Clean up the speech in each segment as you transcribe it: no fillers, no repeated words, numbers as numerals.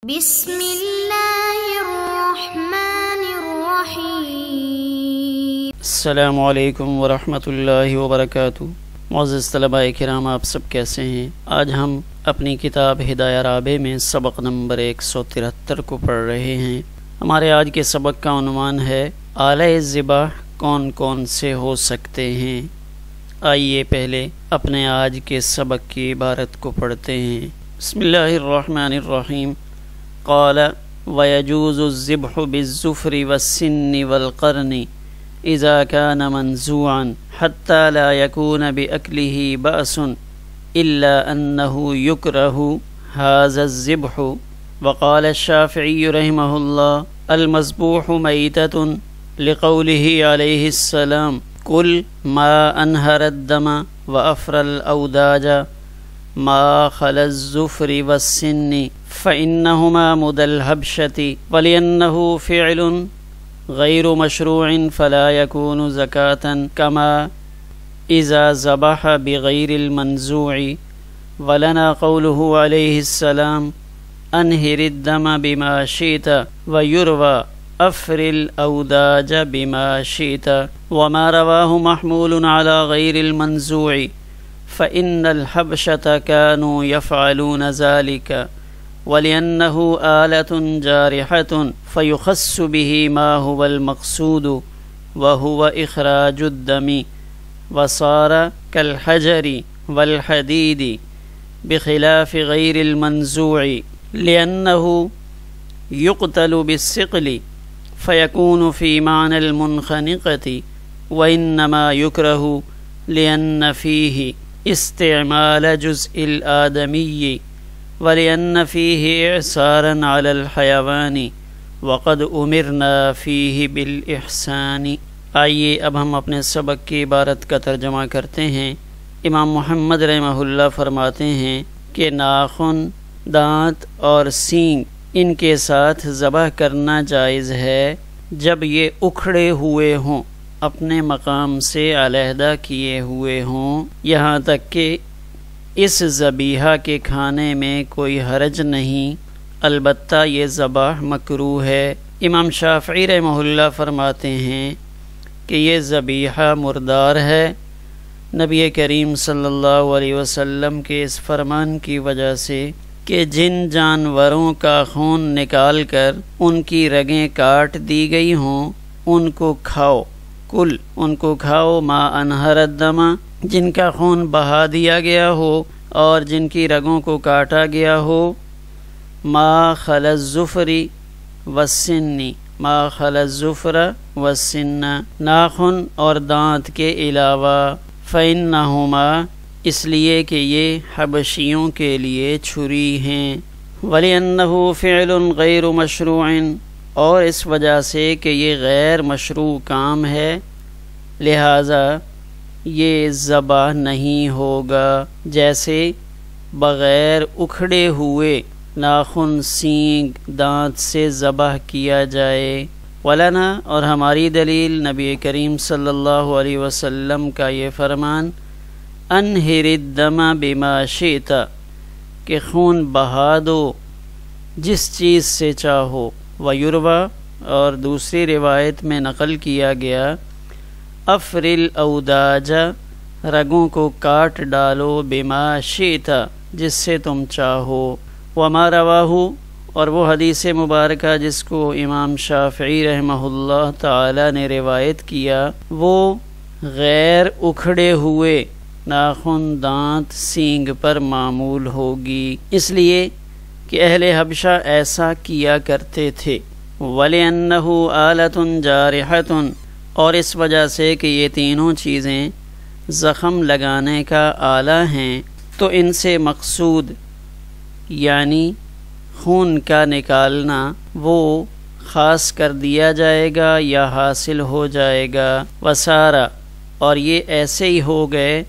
بسم اللہ الرحمن الرحیم۔ السلام علیکم ورحمۃ اللہ وبرکاتہ۔ معزز طلباء کرام، آپ سب کیسے ہیں؟ آج ہم اپنی کتاب ہدایہ رابع میں سبق نمبر 173 کو پڑھ رہے ہیں۔ ہمارے آج کے سبق کا عنوان ہے آلہ ذبح کون کون سے ہو سکتے ہیں۔ آئیے پہلے اپنے آج کے سبق کی عبارت کو پڑھتے ہیں۔ بسم اللہ الرحمن الرحیم۔ قال ويجوز الذبح بالظفر والسن والقرن إذا كان منزوعا حتى لا يكون بأكله بأس إلا أنه يكره هذا الذبح۔ وقال الشافعي رحمه الله المذبوح ميتة لقوله عليه السلام كل ما أنهر الدم وأفر الأوداج ما خلا الظفر والسن فإنهما مدى الحبشة ولأنه فعل غير مشروع فلا يكون زكاة كما إذا ذبح بغير المنزوع۔ ولنا قوله عليه السلام أنهر الدم بما شئت ويروى أفر الأوداج بما شئت، وما رواه محمول على غير المنزوع فإن الحبشة كانوا يفعلون ذلك ولأنه آلة جارحة فيخص به ما هو المقصود وهو إخراج الدم، وصار كالحجر والحديد بخلاف غير المنزوع لأنه يقتل بالثقل فيكون في معنى المنخنقة، وإنما يكره لأن فيه استعمال جزء الآدمي ولأن فيه إعسارا على الحيوان وقد أمرنا فيه بالإحسان۔ آئیے اب ہم اپنے سبق کی عبارت کا ترجمہ کرتے ہیں۔ امام محمد رحمہ اللہ فرماتے ہیں کہ ناخن، دانت اور سینگ ان کے ساتھ ذبح کرنا جائز ہے جب یہ اکھڑے ہوئے ہوں، اپنے مقام سے علیحدہ کیے ہوئے ہوں، یہاں تک کہ اس ذبیحہ کے کھانے میں کوئی حرج نہیں، البتہ یہ ذبح مکروہ ہے۔ امام شافعی رحمہ اللہ فرماتے ہیں کہ یہ ذبیحہ مردار ہے۔ نبی کریم صلی اللہ علیہ وسلم کے اس فرمان کی وجہ سے کہ جن جانوروں کا خون نکال کر ان کی رگیں کاٹ دی گئی ہوں ان کو کھاؤ، کل ان کو کھاؤ، ما انہر الدم جن کا خون بہا دیا گیا ہو اور جن کی رگوں کو کاٹا گیا ہو، ما خلا الظفر والسن ما خلا الظفر والسن ناخن اور دانت کے علاوہ، فإنہما اس لیے کہ یہ حبشیوں کے لیے چھری ہیں، وَلِأَنَّهُ فِعْلٌ غَيْرُ مَشْرُوعٍ اور اس وجہ سے کہ یہ غیر مشروع کام ہے، لہذا یہ ذبح نہیں ہوگا۔ جیسے بغیر اکھڑے ہوئے ناخن، سینگ، دانت سے ذبح کیا جائے۔ ولنا اور ہماری دلیل نبی کریم صلی اللہ علیہ وسلم کا یہ فرمان انہر الدم بما شئت کہ خون بہا دو جس چیز سے چاہو، ویروہ اور دوسری روایت میں نقل کیا گیا افر الاوداج رگوں کو کاٹ ڈالو، بما شئت جس سے تم چاہو۔ وما رواہ اور وہ حدیث مبارکہ جس کو امام شافعی رحمہ اللہ تعالی نے روایت کیا وہ غیر اکھڑے ہوئے ناخن، دانت، سینگ پر معمول ہوگی، اس لیے کہ اہل حبشہ ایسا کیا کرتے تھے۔ وَلِأَنَّهُ آلَةٌ جَارِحَةٌ اور اس وجہ سے کہ یہ تینوں چیزیں زخم لگانے کا آلہ ہیں، تو ان سے مقصود یعنی خون کا نکالنا وہ خاص کر دیا جائے گا یا حاصل ہو جائے گا۔ وسارا اور یہ ایسے ہی ہو گئے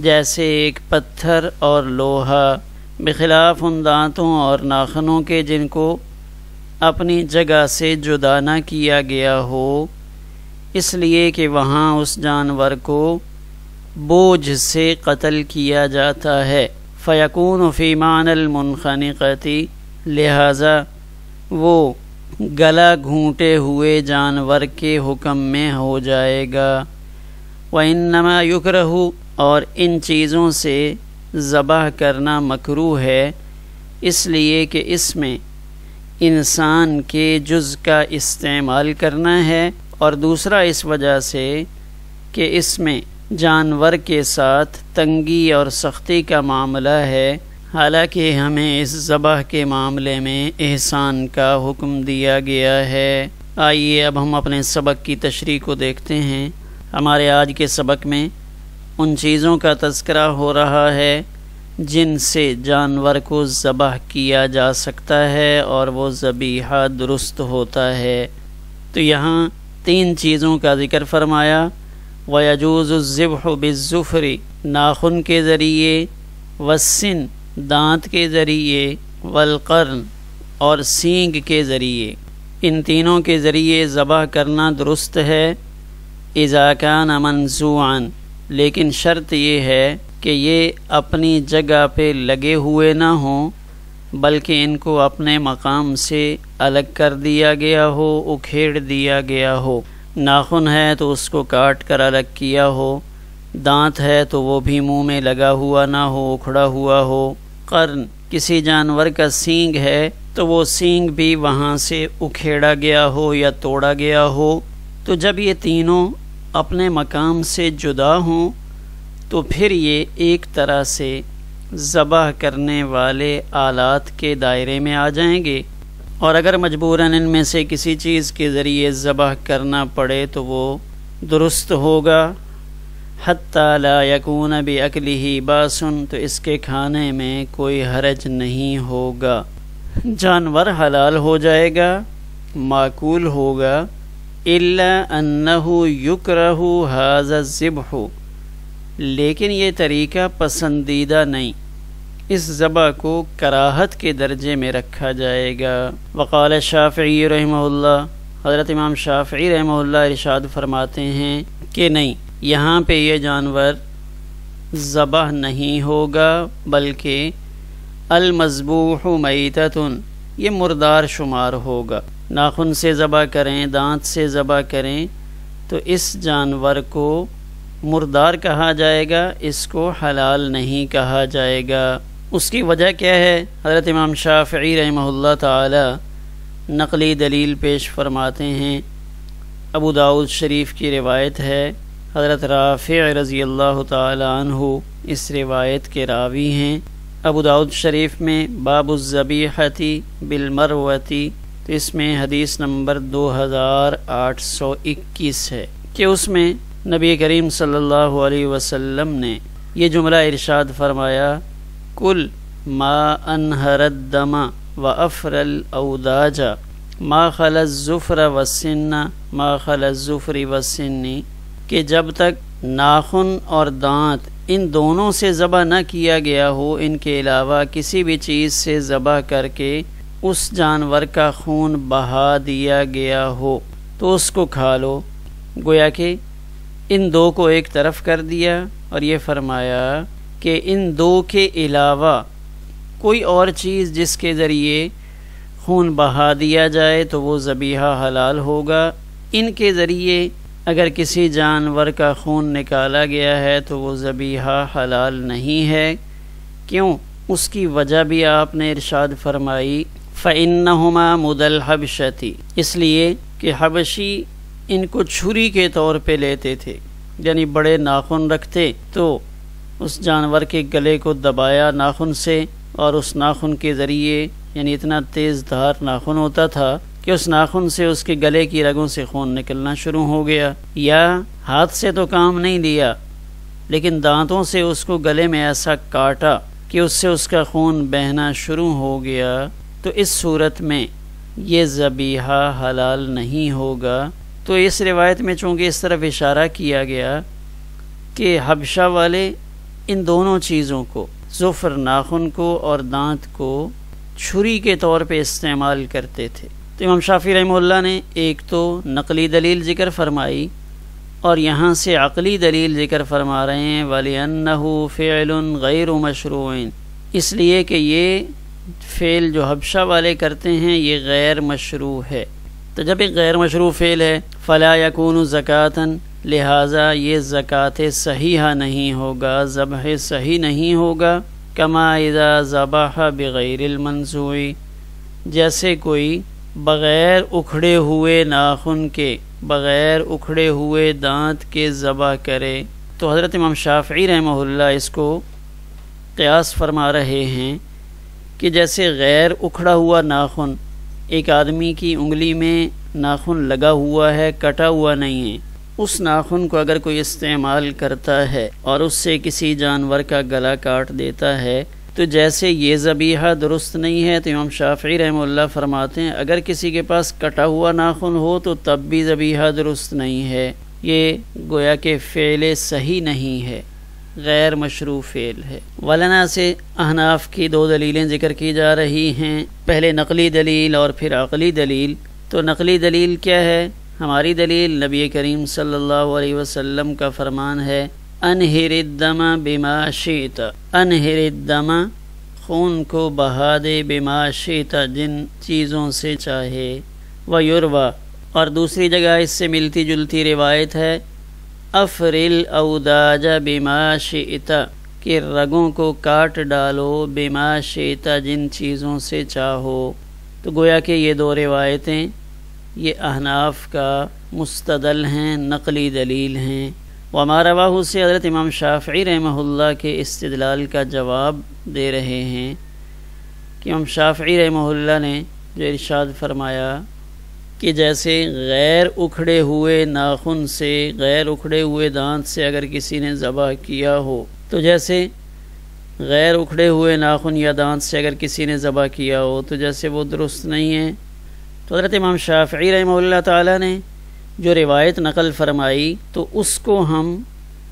جیسے ایک پتھر اور لوہا، بخلاف ان دانتوں اور ناخنوں کے جن کو اپنی جگہ سے جدا نہ کیا گیا ہو، اس لیے کہ وہاں اس جانور کو بوجھ سے قتل کیا جاتا ہے۔ فیکون فی معنی المنخنقۃ لہذا وہ گلا گھونٹے ہوئے جانور کے حکم میں ہو جائے گا۔ وَإِنَّمَا يُكْرَهُ اور ان چیزوں سے ذبح کرنا مکروہ ہے، اس لیے کہ اس میں انسان کے جز کا استعمال کرنا ہے، اور دوسرا اس وجہ سے کہ اس میں جانور کے ساتھ تنگی اور سختی کا معاملہ ہے، حالانکہ ہمیں اس ذبح کے معاملے میں احسان کا حکم دیا گیا ہے۔ آئیے اب ہم اپنے سبق کی تشریح کو دیکھتے ہیں۔ ہمارے آج کے سبق میں ان چیزوں کا تذکرہ ہو رہا ہے جن سے جانور کو ذبح کیا جا سکتا ہے اور وہ ذبیحہ درست ہوتا ہے۔ تو یہاں 3 چیزوں کا ذکر فرمایا۔ وَيَجُوزُ الذِّبْحُ بِالظُّفْرِ ناخن کے ذریعے، وَالسِّن دانت کے ذریعے، وَالْقَرْنِ اور سینگ کے ذریعے، ان تینوں کے ذریعے ذبح کرنا درست ہے۔ اِذَا كَانَ مَنْزُوعًا لیکن شرط یہ ہے کہ یہ اپنی جگہ پہ لگے ہوئے نہ ہوں، بلکہ ان کو اپنے مقام سے الگ کر دیا گیا ہو، اکھیڑ دیا گیا ہو۔ ناخن ہے تو اس کو کاٹ کر الگ کیا ہو، دانت ہے تو وہ بھی منہ میں لگا ہوا نہ ہو، اکھڑا ہوا ہو۔ قرن کسی جانور کا سینگ ہے تو وہ سینگ بھی وہاں سے اکھیڑا گیا ہو یا توڑا گیا ہو۔ تو جب یہ تینوں اپنے مقام سے جدا ہوں تو پھر یہ ایک طرح سے ذبح کرنے والے آلات کے دائرے میں آ جائیں گے، اور اگر مجبوراً ان میں سے کسی چیز کے ذریعے ذبح کرنا پڑے تو وہ درست ہوگا۔ حتیٰ لا یکون بأکلہ باس تو اس کے کھانے میں کوئی حرج نہیں ہوگا، جانور حلال ہو جائے گا، معقول ہوگا۔ الا انہ یکرہ ھذا الذبح لیکن یہ طریقہ پسندیدہ نہیں، اس ذبح کو کراہت کے درجے میں رکھا جائے گا۔ وقال الشافعی رحمہ اللہ حضرت امام شافعی رحمہ اللہ ارشاد فرماتے ہیں کہ نہیں، یہاں پہ یہ جانور ذبح نہیں ہوگا، بلکہ المذبوح میتۃ یہ مردار شمار ہوگا۔ ناخن سے ذبح کریں، دانت سے ذبح کریں تو اس جانور کو مردار کہا جائے گا، اس کو حلال نہیں کہا جائے گا۔ اس کی وجہ کیا ہے؟ حضرت امام شافعی رحمہ اللہ تعالی نقلی دلیل پیش فرماتے ہیں۔ ابو داؤد شریف کی روایت ہے، حضرت رافع رضی اللہ تعالی عنہ اس روایت کے راوی ہیں۔ ابو داؤد شریف میں باب الذبیحۃ بالمروۃ، تو اس میں حدیث نمبر 2821 ہے کہ اس میں نبی کریم صلی اللہ علیہ وسلم نے یہ جملہ ارشاد فرمایا، کل ما انہر الدم وافر الاوداج ما خلا الظفر والسن ما خلا الظفر والسن، کہ جب تک ناخن اور دانت ان دونوں سے ذبح نہ کیا گیا ہو، ان کے علاوہ کسی بھی چیز سے ذبح کر کے اس جانور کا خون بہا دیا گیا ہو تو اس کو کھا لو۔ گویا کہ ان دو کو ایک طرف کر دیا اور یہ فرمایا کہ ان دو کے علاوہ کوئی اور چیز جس کے ذریعے خون بہا دیا جائے تو وہ ذبیحہ حلال ہوگا۔ ان کے ذریعے اگر کسی جانور کا خون نکالا گیا ہے تو وہ ذبیحہ حلال نہیں ہے۔ کیوں؟ اس کی وجہ بھی آپ نے ارشاد فرمائی، فَإِنَّهُمَا مُدَ الْحَبْشَةِ اس لیے کہ حبشی ان کو چھری کے طور پہ لیتے تھے، یعنی بڑے ناخن رکھتے تو اس جانور کے گلے کو دبایا ناخن سے، اور اس ناخن کے ذریعے یعنی اتنا تیز دھار ناخن ہوتا تھا کہ اس ناخن سے اس کے گلے کی رگوں سے خون نکلنا شروع ہو گیا، یا ہاتھ سے تو کام نہیں لیا لیکن دانتوں سے اس کو گلے میں ایسا کاٹا کہ اس سے اس کا خون بہنا شروع ہو گیا، تو اس صورت میں یہ ذبیحہ حلال نہیں ہوگا۔ تو اس روایت میں چونکہ اس طرف اشارہ کیا گیا کہ حبشہ والے ان دونوں چیزوں کو، ظفر ناخن کو اور دانت کو، چھری کے طور پہ استعمال کرتے تھے۔ تو امام شافعی رحمہ اللہ نے ایک تو نقلی دلیل ذکر فرمائی اور یہاں سے عقلی دلیل ذکر فرما رہے ہیں، وَلِأَنَّهُ فِعْلٌ غَيْرُ مَشْرُوعٍ اس لیے کہ یہ فعل جو حبشہ والے کرتے ہیں یہ غیر مشروع ہے۔ تو جب ایک غیر مشروع فعل ہے فلا یکون زکاتن، لہٰذا یہ زکوٰۃ صحیحہ نہیں ہوگا، ذبح صحیح نہیں ہوگا۔ کما اذا ذبح بغیر المنزوع، جیسے کوئی بغیر اکھڑے ہوئے ناخن کے، بغیر اکھڑے ہوئے دانت کے ذبح کرے۔ تو حضرت امام شافعی رحمہ اللہ اس کو قیاس فرما رہے ہیں کہ جیسے غیر اکھڑا ہوا ناخن، ایک آدمی کی انگلی میں ناخن لگا ہوا ہے، کٹا ہوا نہیں ہے، اس ناخن کو اگر کوئی استعمال کرتا ہے اور اس سے کسی جانور کا گلا کاٹ دیتا ہے تو جیسے یہ ذبیحہ درست نہیں ہے، تو امام شافعی رحمہ اللہ فرماتے ہیں اگر کسی کے پاس کٹا ہوا ناخن ہو تو تب بھی ذبیحہ درست نہیں ہے، یہ گویا کہ فعل صحیح نہیں ہے، غیر مشروع فعل ہے۔ ولنا سے احناف کی دو دلیلیں ذکر کی جا رہی ہیں، پہلے نقلی دلیل اور پھر عقلی دلیل۔ تو نقلی دلیل کیا ہے؟ ہماری دلیل نبی کریم صلی اللہ علیہ وسلم کا فرمان ہے انہر الدم بما شئت، انہر الدم، خون کو بہا دے، بما شئت، جن چیزوں سے چاہے، ویروا، اور دوسری جگہ اس سے ملتی جلتی روایت ہے افرل اوداج بما شئت، کہ رگوں کو کاٹ ڈالو، بما شئت، جن چیزوں سے چاہو۔ تو گویا کہ یہ دو روایتیں یہ احناف کا مستدل ہیں، نقلی دلیل ہیں۔ وما رواہ سے حضرت امام شافعی رحمہ اللہ کے استدلال کا جواب دے رہے ہیں کہ امام شافعی رحمہ اللہ نے جو ارشاد فرمایا کہ جیسے غیر اکھڑے ہوئے ناخن سے، غیر اکھڑے ہوئے دانت سے اگر کسی نے ذبح کیا ہو، تو جیسے غیر اکھڑے ہوئے ناخن یا دانت سے اگر کسی نے ذبح کیا ہو تو جیسے وہ درست نہیں ہے۔ تو حضرت امام شافعی رحمہ اللہ تعالیٰ نے جو روایت نقل فرمائی تو اس کو ہم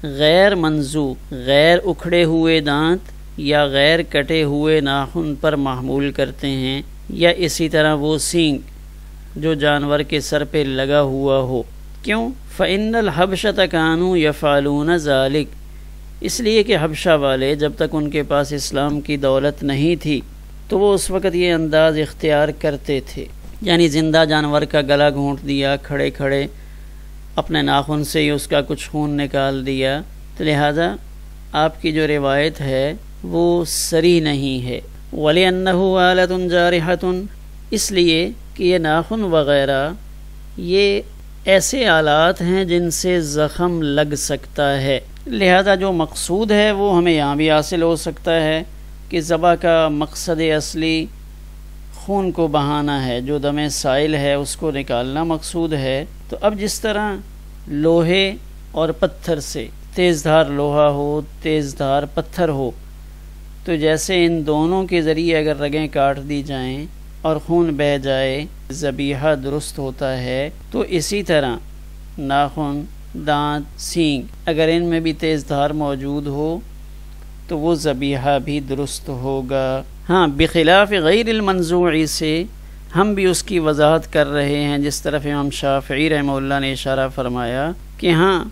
غیر منزوع، غیر اکھڑے ہوئے دانت یا غیر کٹے ہوئے ناخن پر محمول کرتے ہیں، یا اسی طرح وہ سینگ جو جانور کے سر پہ لگا ہوا ہو۔ کیوں؟ فإن الحبشۃ كانوا يفعلون ذلك، اس لیے کہ حبشہ والے جب تک ان کے پاس اسلام کی دولت نہیں تھی تو وہ اس وقت یہ انداز اختیار کرتے تھے، یعنی زندہ جانور کا گلا گھونٹ دیا، کھڑے کھڑے اپنے ناخن سے ہی اس کا کچھ خون نکال دیا۔ تو لہٰذا آپ کی جو روایت ہے وہ صریح نہیں ہے۔ وَلِأَنَّهُ آلَةٌ جَارِحَةٌ، اس لیے کہ یہ ناخن وغیرہ یہ ایسے آلات ہیں جن سے زخم لگ سکتا ہے، لہذا جو مقصود ہے وہ ہمیں یہاں بھی حاصل ہو سکتا ہے کہ ذبح کا مقصد اصلی خون کو بہانا ہے، جو دم سائل ہے اس کو نکالنا مقصود ہے۔ تو اب جس طرح لوہے اور پتھر سے، تیز دھار لوہا ہو، تیز دھار پتھر ہو، تو جیسے ان دونوں کے ذریعے اگر رگیں کاٹ دی جائیں اور خون بہہ جائے ذبیحہ درست ہوتا ہے، تو اسی طرح ناخن، دانت، سینگ اگر ان میں بھی تیز دھار موجود ہو تو وہ ذبیحہ بھی درست ہوگا۔ ہاں، بخلاف غیر المنزوع سے ہم بھی اس کی وضاحت کر رہے ہیں، جس طرف امام شافعی رحمہ اللہ نے اشارہ فرمایا کہ ہاں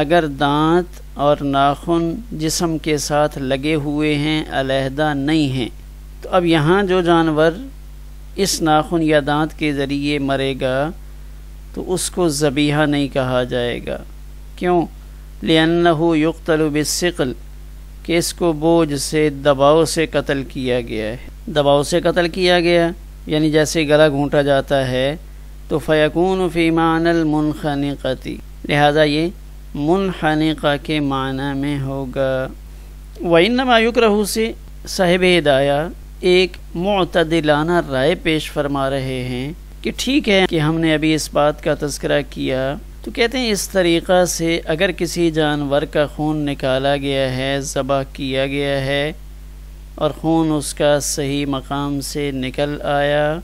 اگر دانت اور ناخن جسم کے ساتھ لگے ہوئے ہیں، علیحدہ نہیں ہیں، تو اب یہاں جو جانور اس ناخن یا دانت کے ذریعے مرے گا تو اس کو ذبیحہ نہیں کہا جائے گا۔ کیوں؟ لِأَنَّهُ يُقْتَلُ بِالثِّقْلِ، کہ اس کو بوجھ سے، دباؤ سے قتل کیا گیا ہے، دباؤ سے قتل کیا گیا، یعنی جیسے گلا گھونٹا جاتا ہے تو فَيَكُونُ فِي مَعْنَى الْمُنْخَنِقَةِ، لہذا یہ منحنقہ کے معنی میں ہوگا۔ وَإِنَّمَا يُكْرَهُ سے صاحب ہدایہ ایک معتدلانہ رائے پیش فرما رہے ہیں کہ ٹھیک ہے کہ ہم نے ابھی اس بات کا تذکرہ کیا، تو کہتے ہیں اس طریقہ سے اگر کسی جانور کا خون نکالا گیا ہے، ذبح کیا گیا ہے اور خون اس کا صحیح مقام سے نکل آیا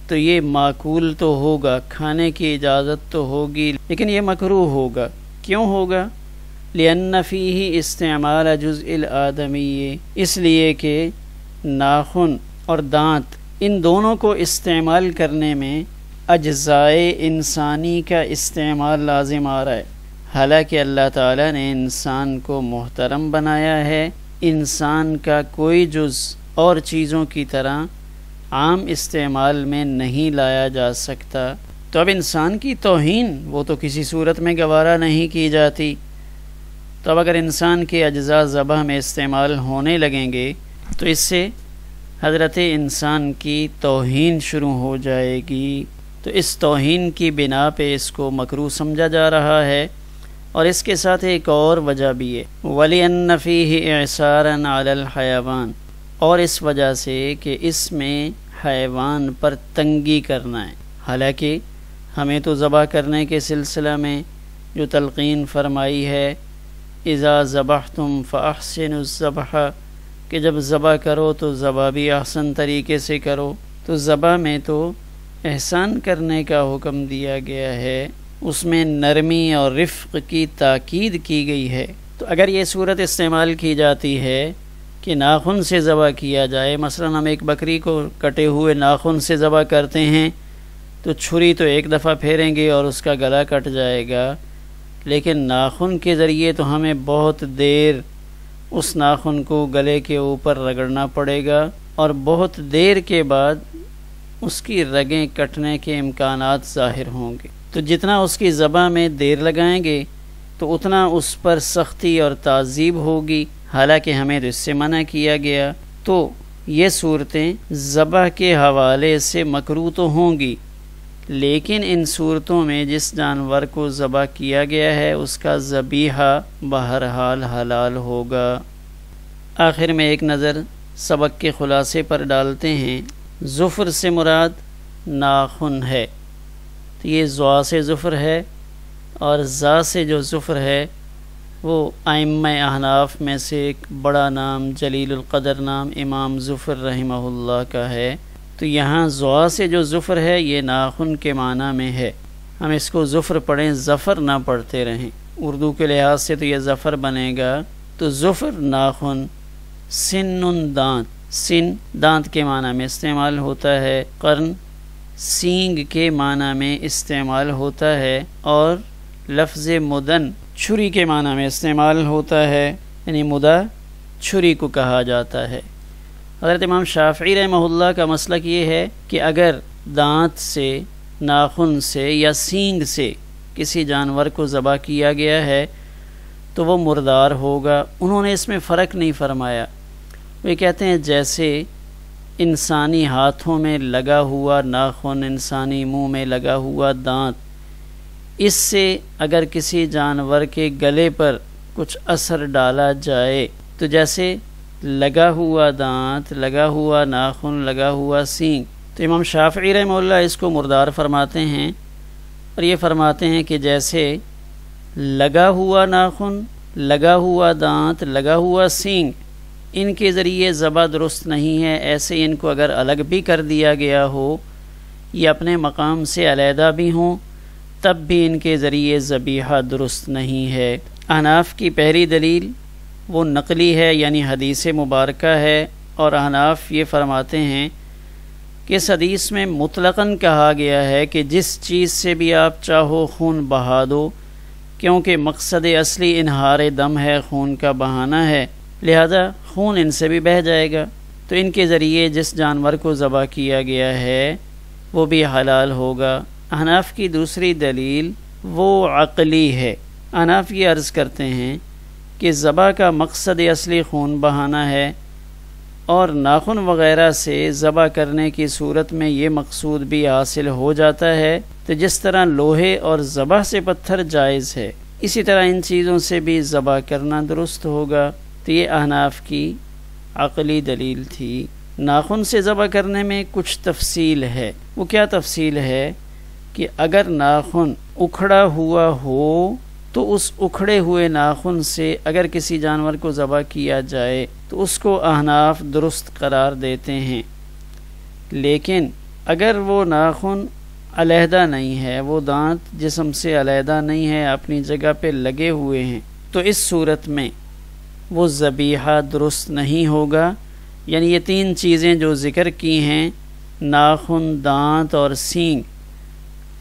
تو یہ معقول تو ہوگا، کھانے کی اجازت تو ہوگی، لیکن یہ مکروہ ہوگا۔ کیوں ہوگا؟ لِأَنَّ فِيهِ استعمال جزء الآدمی، اس لیے کہ ناخن اور دانت ان دونوں کو استعمال کرنے میں اجزائے انسانی کا استعمال لازم آ رہا ہے، حالانکہ اللہ تعالیٰ نے انسان کو محترم بنایا ہے، انسان کا کوئی جز اور چیزوں کی طرح عام استعمال میں نہیں لایا جا سکتا۔ تو اب انسان کی توہین وہ تو کسی صورت میں گوارا نہیں کی جاتی، تو اب اگر انسان کے اجزاء ذبح میں استعمال ہونے لگیں گے تو اس سے حضرت انسان کی توہین شروع ہو جائے گی، تو اس توہین کی بنا پہ اس کو مکروہ سمجھا جا رہا ہے۔ اور اس کے ساتھ ایک اور وجہ بھی ہے، وَلِأَنَّ فِيهِ إِعْسَارًا عَلَى الْحَيَوَانِ، اور اس وجہ سے کہ اس میں حیوان پر تنگی کرنا ہے۔ حالانکہ ہمیں تو ذبح کرنے کے سلسلہ میں جو تلقین فرمائی ہے اِذَا ذَبَحْتُمْ فَأَحْسِنُوا الذَّبْحَ، کہ جب ذبح کرو تو ذبح بھی احسن طریقے سے کرو، تو ذبح میں تو احسان کرنے کا حکم دیا گیا ہے، اس میں نرمی اور رفق کی تاکید کی گئی ہے۔ تو اگر یہ صورت استعمال کی جاتی ہے کہ ناخن سے ذبح کیا جائے، مثلا ہم ایک بکری کو کٹے ہوئے ناخن سے ذبح کرتے ہیں تو چھری تو ایک دفعہ پھیریں گے اور اس کا گلا کٹ جائے گا، لیکن ناخن کے ذریعے تو ہمیں بہت دیر اس ناخن کو گلے کے اوپر رگڑنا پڑے گا، اور بہت دیر کے بعد اس کی رگیں کٹنے کے امکانات ظاہر ہوں گے۔ تو جتنا اس کی ذبح میں دیر لگائیں گے تو اتنا اس پر سختی اور تعذیب ہوگی، حالانکہ ہمیں تو اس سے منع کیا گیا۔ تو یہ صورتیں ذبح کے حوالے سے مکروہ تو ہوں گی، لیکن ان صورتوں میں جس جانور کو ذبح کیا گیا ہے اس کا ذبیحہ بہرحال حلال ہوگا۔ آخر میں ایک نظر سبق کے خلاصے پر ڈالتے ہیں۔ ظفر سے مراد ناخن ہے، تو یہ ضا سے ظفر ہے، اور زا سے جو ظفر ہے وہ ائمہ احناف میں سے ایک بڑا نام جلیل القدر نام امام ظفر رحمہ اللہ کا ہے۔ تو یہاں ضا سے جو ظفر ہے یہ ناخن کے معنی میں ہے، ہم اس کو ظفر پڑھیں، ظفر نہ پڑھتے رہیں، اردو کے لحاظ سے تو یہ ظفر بنے گا۔ تو ظفر ناخن، سن دانت، سن دانت کے معنی میں استعمال ہوتا ہے، قرن سینگ کے معنی میں استعمال ہوتا ہے، اور لفظ مدن چھری کے معنی میں استعمال ہوتا ہے، یعنی مدہ چھری کو کہا جاتا ہے۔ حضرت امام شافعی رحمہ اللہ کا مسلک یہ ہے کہ اگر دانت سے، ناخن سے یا سینگ سے کسی جانور کو ذبح کیا گیا ہے تو وہ مردار ہوگا۔ انہوں نے اس میں فرق نہیں فرمایا، وہ کہتے ہیں جیسے انسانی ہاتھوں میں لگا ہوا ناخن، انسانی منہ میں لگا ہوا دانت، اس سے اگر کسی جانور کے گلے پر کچھ اثر ڈالا جائے تو جیسے لگا ہوا دانت، لگا ہوا ناخن، لگا ہوا سینگ، تو امام شافعی رحمہ اللہ اس کو مردار فرماتے ہیں، اور یہ فرماتے ہیں کہ جیسے لگا ہوا ناخن، لگا ہوا دانت، لگا ہوا سینگ، ان کے ذریعے ذبح درست نہیں ہے، ایسے ان کو اگر الگ بھی کر دیا گیا ہو، یہ اپنے مقام سے علیحدہ بھی ہوں، تب بھی ان کے ذریعے ذبیحہ درست نہیں ہے۔ احناف کی پہلی دلیل وہ نقلی ہے، یعنی حدیث مبارکہ ہے، اور احناف یہ فرماتے ہیں کہ اس حدیث میں مطلقاً کہا گیا ہے کہ جس چیز سے بھی آپ چاہو خون بہا دو، کیونکہ مقصد اصلی انہار دم ہے، خون کا بہانا ہے، لہذا خون ان سے بھی بہہ جائے گا، تو ان کے ذریعے جس جانور کو ذبح کیا گیا ہے وہ بھی حلال ہوگا۔ احناف کی دوسری دلیل وہ عقلی ہے۔ احناف یہ عرض کرتے ہیں کہ ذبح کا مقصد اصلی خون بہانا ہے، اور ناخن وغیرہ سے ذبح کرنے کی صورت میں یہ مقصود بھی حاصل ہو جاتا ہے، تو جس طرح لوہے اور ذبح سے پتھر جائز ہے، اسی طرح ان چیزوں سے بھی ذبح کرنا درست ہوگا۔ تو یہ احناف کی عقلی دلیل تھی۔ ناخن سے ذبح کرنے میں کچھ تفصیل ہے۔ وہ کیا تفصیل ہے کہ اگر ناخن اکھڑا ہوا ہو تو اس اکھڑے ہوئے ناخن سے اگر کسی جانور کو ذبح کیا جائے تو اس کو احناف درست قرار دیتے ہیں، لیکن اگر وہ ناخن علیحدہ نہیں ہے، وہ دانت جسم سے علیحدہ نہیں ہے، اپنی جگہ پہ لگے ہوئے ہیں، تو اس صورت میں وہ ذبیحہ درست نہیں ہوگا۔ یعنی یہ تین چیزیں جو ذکر کی ہیں، ناخن، دانت اور سینگ،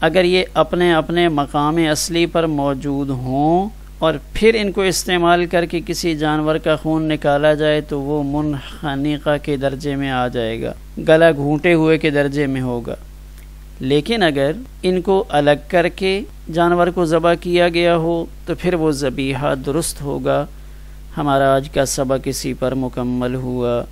اگر یہ اپنے اپنے مقام اصلی پر موجود ہوں اور پھر ان کو استعمال کر کے کسی جانور کا خون نکالا جائے تو وہ منخنقہ کے درجے میں آ جائے گا، گلا گھونٹے ہوئے کے درجے میں ہوگا۔ لیکن اگر ان کو الگ کر کے جانور کو ذبح کیا گیا ہو تو پھر وہ ذبیحہ درست ہوگا۔ ہمارا آج کا سبق اسی پر مکمل ہوا۔